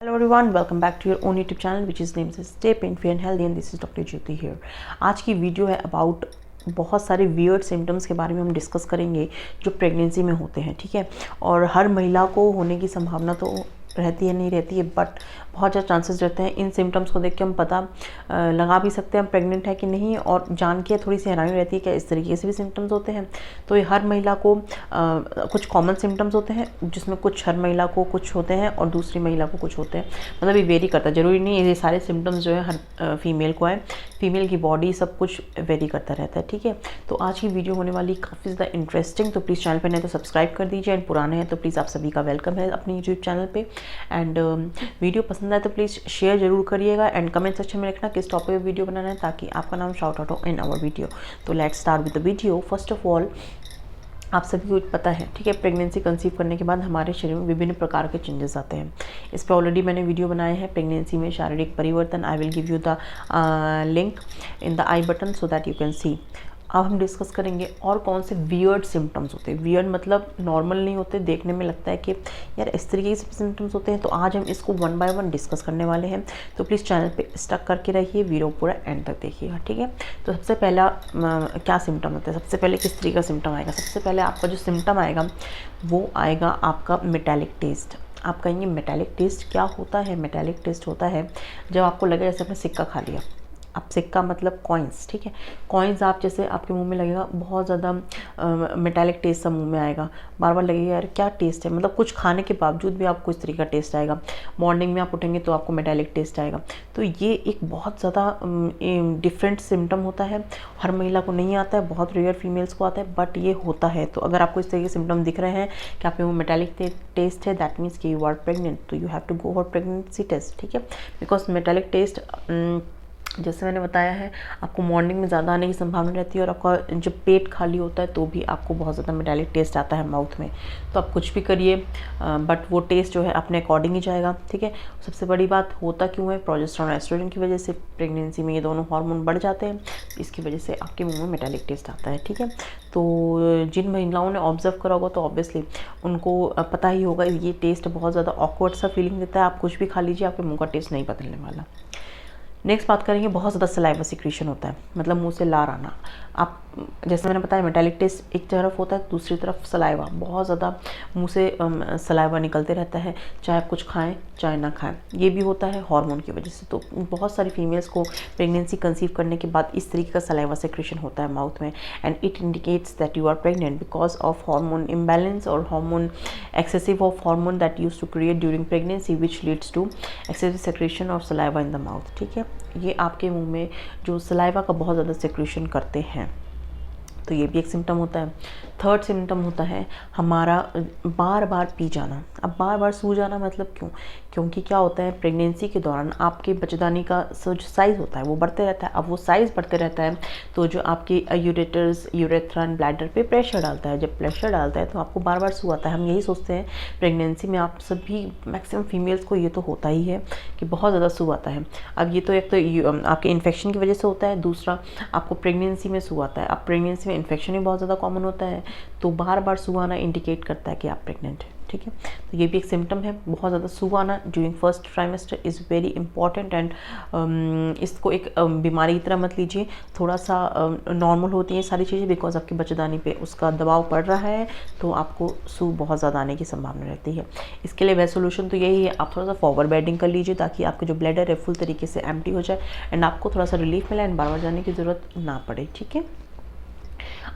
Hello everyone, welcome back to your own YouTube channel which is named as Stay Pain Free and Healthy and this is Dr. Jyoti here। आज की video है about बहुत सारे weird symptoms के बारे में हम discuss करेंगे जो प्रेगनेंसी में होते हैं, ठीक है। और हर महिला को होने की संभावना तो रहती है नहीं रहती है, बट बहुत ज़्यादा चांसेस रहते हैं। इन सिम्टम्स को देख के हम पता लगा भी सकते हैं हम प्रेग्नेंट है कि नहीं, और जान के थोड़ी सी हैरानी रहती है कि इस तरीके से भी सिम्टम्स होते हैं। तो ये हर महिला को कुछ कॉमन सिम्टम्स होते हैं जिसमें कुछ हर महिला को कुछ होते हैं और दूसरी महिला को कुछ होते हैं, मतलब ये वेरी करता है। ज़रूरी नहीं ये सारे सिम्टम्स जो है हर फीमेल को आए, फीमेल की बॉडी सब कुछ वेरी करता रहता है, ठीक है। तो आज की वीडियो होने वाली काफ़ी ज़्यादा इंटरेस्टिंग, तो प्लीज़ चैनल पर नए तो सब्सक्राइब कर दीजिए एंड पुराने हैं तो प्लीज़ आप सभी का वेलकम है अपने यूट्यूब चैनल पे। एंड वीडियो पसंद आए तो प्लीज़ शेयर जरूर करिएगा एंड कमेंट सेक्शन में लिखना किस टॉपिक पे वीडियो बनाना है ताकि आपका नाम शाउट आउट हो इन आवर वीडियो। तो let's start with the video. First of all आप सभी को पता है, ठीक है, प्रेगनेंसी कंसीव करने के बाद हमारे शरीर में विभिन्न प्रकार के चेंजेस आते हैं। इस पर ऑलरेडी मैंने वीडियो बनाए हैं, प्रेगनेंसी में शारीरिक परिवर्तन। I will give you the link in the I button so that you can see. अब हम डिस्कस करेंगे और कौन से वियर्ड सिम्टम्स होते हैं। वियर्ड मतलब नॉर्मल नहीं होते, देखने में लगता है कि यार इस तरीके से सिम्टम्स होते हैं। तो आज हम इसको वन बाय वन डिस्कस करने वाले हैं, तो प्लीज़ चैनल पे स्टक करके रहिए, वीडियो पूरा एंड तक देखिएगा, ठीक है। तो सबसे पहला क्या सिम्टम होता है, सबसे पहले किस तरीके का सिम्टम आएगा। सबसे पहले आपका जो सिम्टम आएगा वो आएगा आपका मेटालिक टेस्ट। आप कहेंगे मेटालिक टेस्ट क्या होता है। मेटालिक टेस्ट होता है जब आपको लगे जैसे आपने सिक्का खा लिया। अब सिक्का मतलब कॉइन्स, ठीक है। कॉइन्स आप जैसे आपके मुंह में लगेगा, बहुत ज़्यादा मेटालिक टेस्ट सा मुंह में आएगा, बार बार लगेगा यार क्या टेस्ट है, मतलब कुछ खाने के बावजूद भी आपको इस तरीके का टेस्ट आएगा। मॉर्निंग में आप उठेंगे तो आपको मेटालिक टेस्ट आएगा। तो ये एक बहुत ज़्यादा डिफरेंट सिम्टम होता है, हर महिला को नहीं आता है, बहुत रेयर फीमेल्स को आता है, बट ये होता है। तो अगर आपको इस तरीके के सिम्टम दिख रहे हैं कि आपके मुंह मेटालिक टेस्ट है, दैट मीन्स कि यू आर प्रेगनेंट, तो you have to go for pregnancy test, ठीक है। बिकॉज मेटालिक टेस्ट जैसे मैंने बताया है आपको मॉर्निंग में ज़्यादा आने की संभावना रहती है, और आपका जब पेट खाली होता है तो भी आपको बहुत ज़्यादा मेटालिक टेस्ट आता है माउथ में। तो आप कुछ भी करिए बट वो टेस्ट जो है अपने अकॉर्डिंग ही जाएगा, ठीक है। सबसे बड़ी बात होता क्यों है, प्रोजेस्टेरोन एस्ट्रोजन की वजह से प्रेगनेंसी में ये दोनों हार्मोन बढ़ जाते हैं, इसकी वजह से आपके मुँह में मेटालिक टेस्ट आता है, ठीक है। तो जिन महिलाओं ने ऑब्जर्व करा होगा तो ऑब्वियसली उनको पता ही होगा ये टेस्ट बहुत ज़्यादा ऑकवर्ड सा फीलिंग देता है। आप कुछ भी खा लीजिए, आपके मुँह का टेस्ट नहीं बदलने वाला। नेक्स्ट बात करेंगे, बहुत ज़्यादा सलाइवा सिक्रीशन होता है, मतलब मुंह से लार आना। आप जैसे मैंने बताया मेटालिक टेस्ट एक तरफ होता है, दूसरी तरफ सलाइवा, बहुत ज़्यादा मुंह से सलाइवा निकलते रहता है, चाहे आप कुछ खाएं चाहे ना खाएं। ये भी होता है हार्मोन की वजह से। तो बहुत सारी फीमेल्स को प्रेगनेंसी कंसीव करने के बाद इस तरीके का सलाइवा सिक्रीशन होता है माउथ में, and it indicates that you are pregnant because of hormone imbalance और hormone excessive of hormone that use to create during pregnancy which leads to excessive secretion of saliva in the mouth, ठीक है। ये आपके मुंह में जो saliva का बहुत ज़्यादा सेक्रेशन करते हैं, तो ये भी एक सिम्टम होता है। थर्ड सिम्टम होता है हमारा बार बार पी जाना। अब बार बार सू जाना मतलब क्यों, क्योंकि क्या होता है प्रेगनेंसी के दौरान आपके बच्चेदानी का जो साइज़ होता है वो बढ़ते रहता है। अब वो साइज़ बढ़ते रहता है तो जो आपके यूरेटर्स, यूरेथ्रा, ब्लैडर पे प्रेशर डालता है। जब प्रेशर डालता है तो आपको बार बार सू आता है। हम यही सोचते हैं प्रेगनेंसी में आप सभी मैक्सिमम फीमेल्स को ये तो होता ही है कि बहुत ज़्यादा सू आता है। अब ये तो एक तो आपके इन्फेक्शन की वजह से होता है, दूसरा आपको प्रेगनेंसी में सू आता है। अब प्रेगनेंसी में इन्फेक्शन भी बहुत ज़्यादा कॉमन होता है, तो बार बार सू आना इंडिकेट करता है कि आप प्रेग्नेंट हैं, ठीक है। तो ये भी एक सिम्टम है। बहुत ज़्यादा सू आना during first trimester is very important, and इसको एक बीमारी की तरह मत लीजिए, थोड़ा सा नॉर्मल होती हैं सारी चीज़ें, बिकॉज आपकी बच्चेदानी पे उसका दबाव पड़ रहा है तो आपको सू बहुत ज़्यादा आने की संभावना रहती है। इसके लिए बेस्ट सोल्यूशन तो यही है, आप थोड़ा सा फॉरवर्ड बेडिंग कर लीजिए ताकि आपके जो ब्लैडर है फुल तरीके से एम्प्टी हो जाए एंड आपको थोड़ा सा रिलीफ मिला एंड बार बार जाने की ज़रूरत ना पड़े, ठीक है।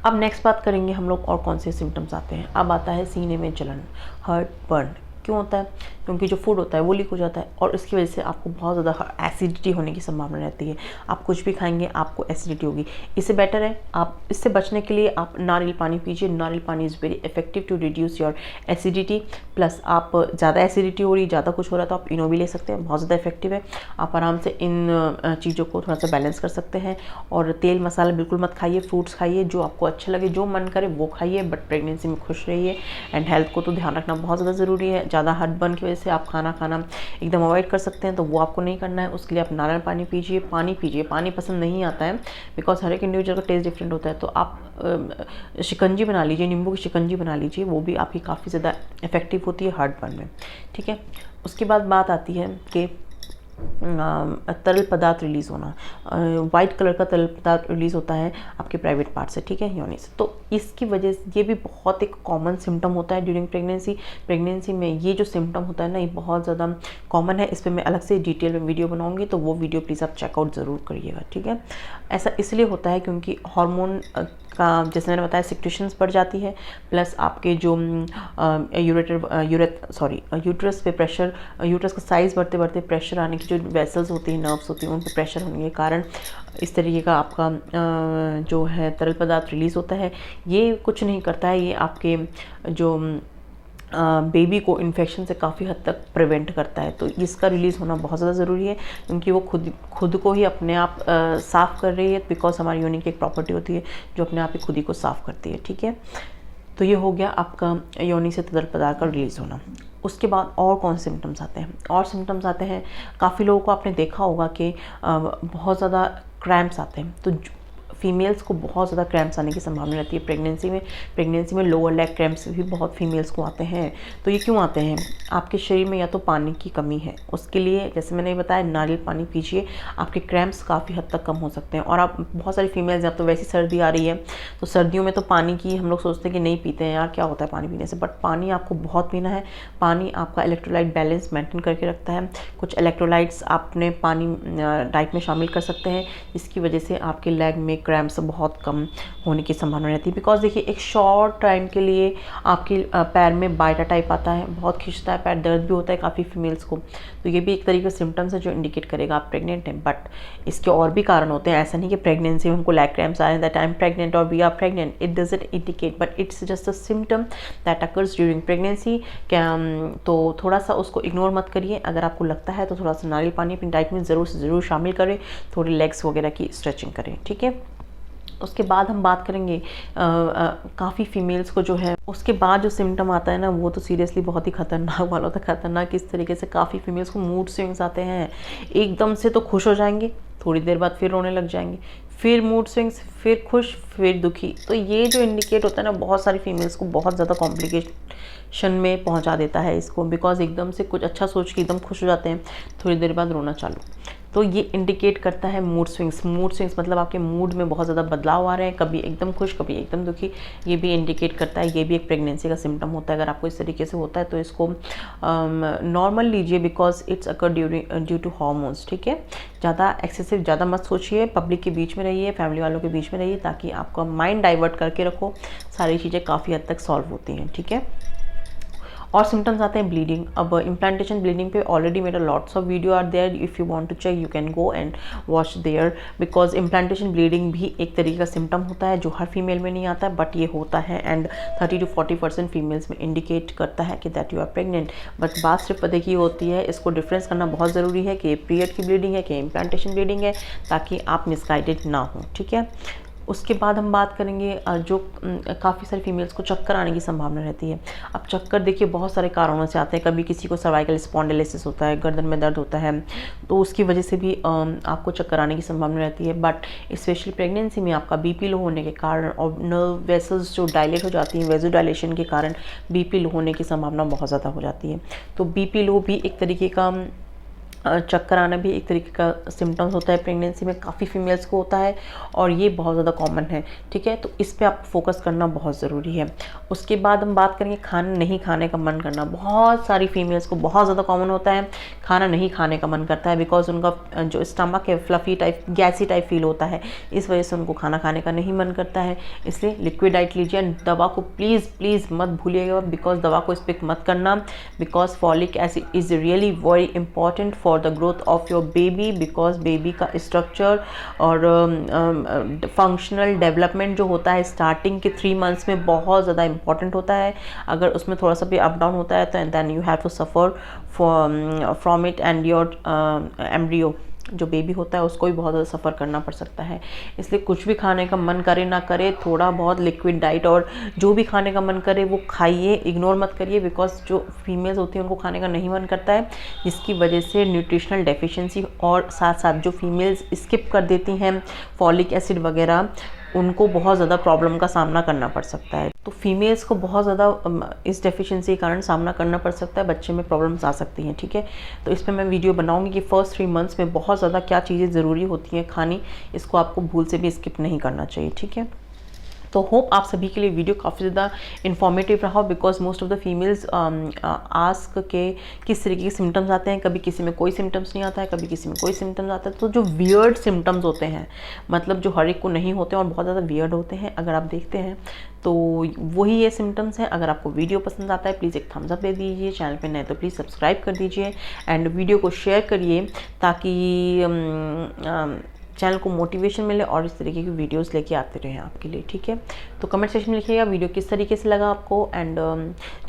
अब नेक्स्ट बात करेंगे हम लोग और कौन से सिम्टम्स आते हैं। अब आता है सीने में जलन, हर्ट, बर्न। क्यों होता है, क्योंकि जो फूड होता है वो लीक हो जाता है और इसकी वजह से आपको बहुत ज़्यादा एसिडिटी होने की संभावना रहती है। आप कुछ भी खाएंगे आपको एसिडिटी होगी। इससे बेटर है आप इससे बचने के लिए आप नारियल पानी पीजिए। नारियल पानी is very effective to reduce your acidity. Plus आप ज़्यादा एसिडिटी हो रही, ज़्यादा कुछ हो रहा है तो आप इनो भी ले सकते हैं, बहुत ज़्यादा इफेक्टिव है। आप आराम से इन चीज़ों को थोड़ा सा बैलेंस कर सकते हैं। और तेल मसाला बिल्कुल मत खाइए, फ्रूट्स खाइए, जो आपको अच्छा लगे, जो मन करे वो खाइए, बट प्रेगनेंसी में खुश रहिए। एंड हेल्थ को तो ध्यान रखना बहुत ज़्यादा ज़रूरी है। ज़्यादा हर्टबर्न की वजह से आप खाना एकदम अवॉइड कर सकते हैं, तो वो आपको नहीं करना है। उसके लिए आप नारियल पानी पीजिए, पानी पीजिए। पानी पसंद नहीं आता है बिकॉज हर एक इंडिविजुअल का टेस्ट डिफरेंट होता है, तो आप शिकंजी बना लीजिए, नींबू की शिकंजी बना लीजिए, वो भी आपकी काफ़ी ज़्यादा इफेक्टिव होती है हार्टबर्न में, ठीक है। उसके बाद बात आती है कि तरल पदार्थ रिलीज़ होना। वाइट कलर का तरल पदार्थ रिलीज़ होता है आपके प्राइवेट पार्ट से, ठीक है, योनि से। तो इसकी वजह से ये भी बहुत एक कॉमन सिम्टम होता है ड्यूरिंग प्रेगनेंसी। प्रेगनेंसी में ये जो सिम्टम होता है ना, ये बहुत ज़्यादा कॉमन है। इस पर मैं अलग से डिटेल में वीडियो बनाऊंगी, तो वो वीडियो प्लीज़ आप चेकआउट ज़रूर करिएगा, ठीक है। ऐसा इसलिए होता है क्योंकि हार्मोन का, जैसे मैंने बताया, सिक्रेशंस बढ़ जाती है, प्लस आपके जो यूट्रस पे प्रेशर, यूट्रस का साइज़ बढ़ते बढ़ते प्रेशर आने की जो वेसल्स होती हैं, नर्व्स होती हैं, उन पे प्रेशर होने के कारण इस तरीके का आपका जो है तरल पदार्थ रिलीज़ होता है। ये कुछ नहीं करता है, ये आपके जो बेबी को इन्फेक्शन से काफ़ी हद तक प्रिवेंट करता है। तो इसका रिलीज़ होना बहुत ज़्यादा ज़रूरी है, क्योंकि वो खुद को ही अपने आप साफ़ कर रही है, बिकॉज हमारी योनि की एक प्रॉपर्टी होती है जो अपने आप ही खुद ही को साफ़ करती है, ठीक है। तो ये हो गया आपका योनि से तरल पदार्थ का रिलीज़ होना। उसके बाद और कौन से सिम्टम्स आते हैं? और सिम्टम्स आते हैं, काफ़ी लोगों को आपने देखा होगा कि बहुत ज़्यादा क्रैम्प्स आते हैं। तो फीमेल्स को बहुत ज़्यादा क्रैम्प्स आने की संभावना रहती है प्रेगनेंसी में लोअर लेग क्रैम्प्स भी बहुत फीमेल्स को आते हैं। तो ये क्यों आते हैं? आपके शरीर में या तो पानी की कमी है, उसके लिए जैसे मैंने बताया नारियल पानी पीजिए, आपके क्रैम्प्स काफ़ी हद तक कम हो सकते हैं। और आप बहुत सारी फीमेल्स, जब तो वैसी सर्दी आ रही है तो सर्दियों में तो पानी की हम लोग सोचते हैं कि नहीं पीते हैं यार, क्या होता है पानी पीने से, बट पानी आपको बहुत पीना है। पानी आपका इलेक्ट्रोलाइट बैलेंस मेंटेन करके रखता है। कुछ इलेक्ट्रोलाइट्स आपने पानी डाइट में शामिल कर सकते हैं, जिसकी वजह से आपके लेग में क्रैम्प्स बहुत कम होने की संभावना रहती है। बिकॉज देखिए, एक शॉर्ट टाइम के लिए आपके पैर में बाइटा टाइप आता है, बहुत खिंचता है पैर, दर्द भी होता है काफ़ी फीमेल्स को। तो ये भी एक तरीके का सिम्टम्स है जो इंडिकेट करेगा आप प्रेग्नेंट हैं। बट इसके और भी कारण होते हैं। ऐसा नहीं कि प्रेगनेंसी में हमको लैग क्रैम्प्स आ रहे हैं दैट आई एम प्रेग्नेंट और we are pregnant, it doesn't indicate, but it's just a symptom that occurs during pregnancy. तो थोड़ा सा उसको इग्नोर मत करिए। अगर आपको लगता है तो थोड़ा सा नारियल पानी अपनी डाइट में ज़रूर से ज़रूर शामिल करें, थोड़ी लेग्स वगैरह की स्ट्रेचिंग करें, ठीक है। उसके बाद हम बात करेंगे काफ़ी फीमेल्स को जो है, उसके बाद जो सिम्टम आता है ना, वो तो सीरियसली बहुत ही खतरनाक वाला होता है। खतरनाक किस तरीके से, काफ़ी फीमेल्स को मूड स्विंग्स आते हैं। एकदम से तो खुश हो जाएंगे, थोड़ी देर बाद फिर रोने लग जाएंगे, फिर मूड स्विंग्स, फिर खुश, फिर दुखी। तो ये जो इंडिकेट होता है ना, बहुत सारी फीमेल्स को बहुत ज़्यादा कॉम्प्लिकेशन में पहुंचा देता है इसको। बिकॉज एकदम से कुछ अच्छा सोच के एकदम खुश हो जाते हैं, थोड़ी देर बाद रोना चालू। तो ये इंडिकेट करता है मूड स्विंग्स। मूड स्विंग्स मतलब आपके मूड में बहुत ज़्यादा बदलाव आ रहे हैं, कभी एकदम खुश, कभी एकदम दुखी। ये भी इंडिकेट करता है, ये भी एक प्रेगनेंसी का सिम्टम होता है। अगर आपको इस तरीके से होता है तो इसको नॉर्मल लीजिए, because it's occur due to hormones, ठीक है। ज़्यादा एक्सेसिव ज़्यादा मत सोचिए, पब्लिक के बीच में रहिए, फैमिली वालों के बीच में रहिए, ताकि आपका माइंड डाइवर्ट करके रखो। सारी चीज़ें काफ़ी हद तक सॉल्व होती हैं, ठीक है। और सिम्टम्स आते हैं ब्लीडिंग। अब इम्प्लांटेशन ब्लीडिंग पे ऑलरेडी मेरा lots of video are there, if you want to check you can go and watch there. Because implantation bleeding भी एक तरीके का सिम्टम होता है जो हर फीमेल में नहीं आता है, बट ये होता है एंड 30 to 40% फीमेल्स में इंडिकेट करता है कि that you are pregnant. But बात सिर्फ पता की होती है, इसको डिफरेंस करना बहुत ज़रूरी है कि पीरियड की ब्लीडिंग है कि इम्प्लांटेशन ब्लीडिंग है, ताकि आप मिसगाइडेड ना हो, ठीक है। उसके बाद हम बात करेंगे जो काफ़ी सारी फीमेल्स को चक्कर आने की संभावना रहती है। अब चक्कर देखिए बहुत सारे कारणों से आते हैं। कभी किसी को सर्वाइकल स्पॉन्डिलोसिस होता है, गर्दन में दर्द होता है, तो उसकी वजह से भी आपको चक्कर आने की संभावना रहती है। बट स्पेशली प्रेगनेंसी में आपका बीपी लो होने के कारण और नर्व वेसल्स जो डायलेट हो जाती हैं, वेजो डायलेशन के कारण बीपी लो होने की संभावना बहुत ज़्यादा हो जाती है। तो बीपी लो भी एक तरीके का, चक्कर आना भी एक तरीके का सिम्टम्स होता है प्रेगनेंसी में, काफ़ी फीमेल्स को होता है और ये बहुत ज़्यादा कॉमन है, ठीक है। तो इस पे आप फोकस करना बहुत ज़रूरी है। उसके बाद हम बात करेंगे खाना नहीं खाने का मन करना। बहुत सारी फीमेल्स को बहुत ज़्यादा कॉमन होता है, खाना नहीं खाने का मन करता है, बिकॉज उनका जो स्टमक है फ्लफ़ी टाइप, गैसी टाइप फील होता है, इस वजह से उनको खाना खाने का नहीं मन करता है। इसलिए लिक्विड डाइट लीजिए। दवा को प्लीज़ मत भूलिएगा, बिकॉज दवा को स्पिक मत करना, because folic acid is really very important for the growth of your baby. Because baby का स्ट्रक्चर और फंक्शनल डेवलपमेंट जो होता है स्टार्टिंग के 3 months में बहुत ज़्यादा इंपॉर्टेंट होता है। अगर उसमें थोड़ा सा भी अप डाउन होता है तो then you have to suffer from it, and your embryo जो बेबी होता है उसको भी बहुत ज़्यादा सफ़र करना पड़ सकता है। इसलिए कुछ भी खाने का मन करे ना करे, थोड़ा बहुत लिक्विड डाइट और जो भी खाने का मन करे वो खाइए, इग्नोर मत करिए। बिकॉज जो फीमेल्स होती हैं उनको खाने का नहीं मन करता है, जिसकी वजह से न्यूट्रिशनल डेफिशिएंसी, और साथ साथ जो फीमेल्स स्किप कर देती हैं फॉलिक एसिड वगैरह, उनको बहुत ज़्यादा प्रॉब्लम का सामना करना पड़ सकता है। तो फीमेल्स को बहुत ज़्यादा इस डेफिशिएंसी के कारण सामना करना पड़ सकता है, बच्चे में प्रॉब्लम्स आ सकती हैं, ठीक है। तो इस पर मैं वीडियो बनाऊंगी कि फर्स्ट 3 मंथ्स में बहुत ज़्यादा क्या चीज़ें ज़रूरी होती हैं खानी, इसको आपको भूल से भी स्किप नहीं करना चाहिए, ठीक है। तो होप आप सभी के लिए वीडियो काफ़ी ज़्यादा इन्फॉर्मेटिव रहा, because most of the females ask के किस तरीके के सिम्टम्स आते हैं, कभी किसी में कोई सिम्टम्स नहीं आता है, कभी किसी में कोई सिम्टम्स आता है। तो जो वियर्ड सिम्टम्स होते हैं, मतलब जो हर एक को नहीं होते हैं और बहुत ज़्यादा वियर्ड होते हैं, अगर आप देखते हैं तो वही ये सिम्टम्स हैं। अगर आपको वीडियो पसंद आता है प्लीज़ एक थम्स अप दे दीजिए, चैनल पे नए तो प्लीज़ सब्सक्राइब कर दीजिए एंड वीडियो को शेयर करिए ताकि चैनल को मोटिवेशन मिले और इस तरीके की वीडियोस लेके आते रहें आपके लिए, ठीक है। तो कमेंट सेक्शन में लिखिएगा वीडियो किस तरीके से लगा आपको एंड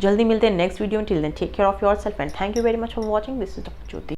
जल्दी मिलते हैं next video. Till then take care of yourself and thank you very much for watching. This is doctor Jyoti.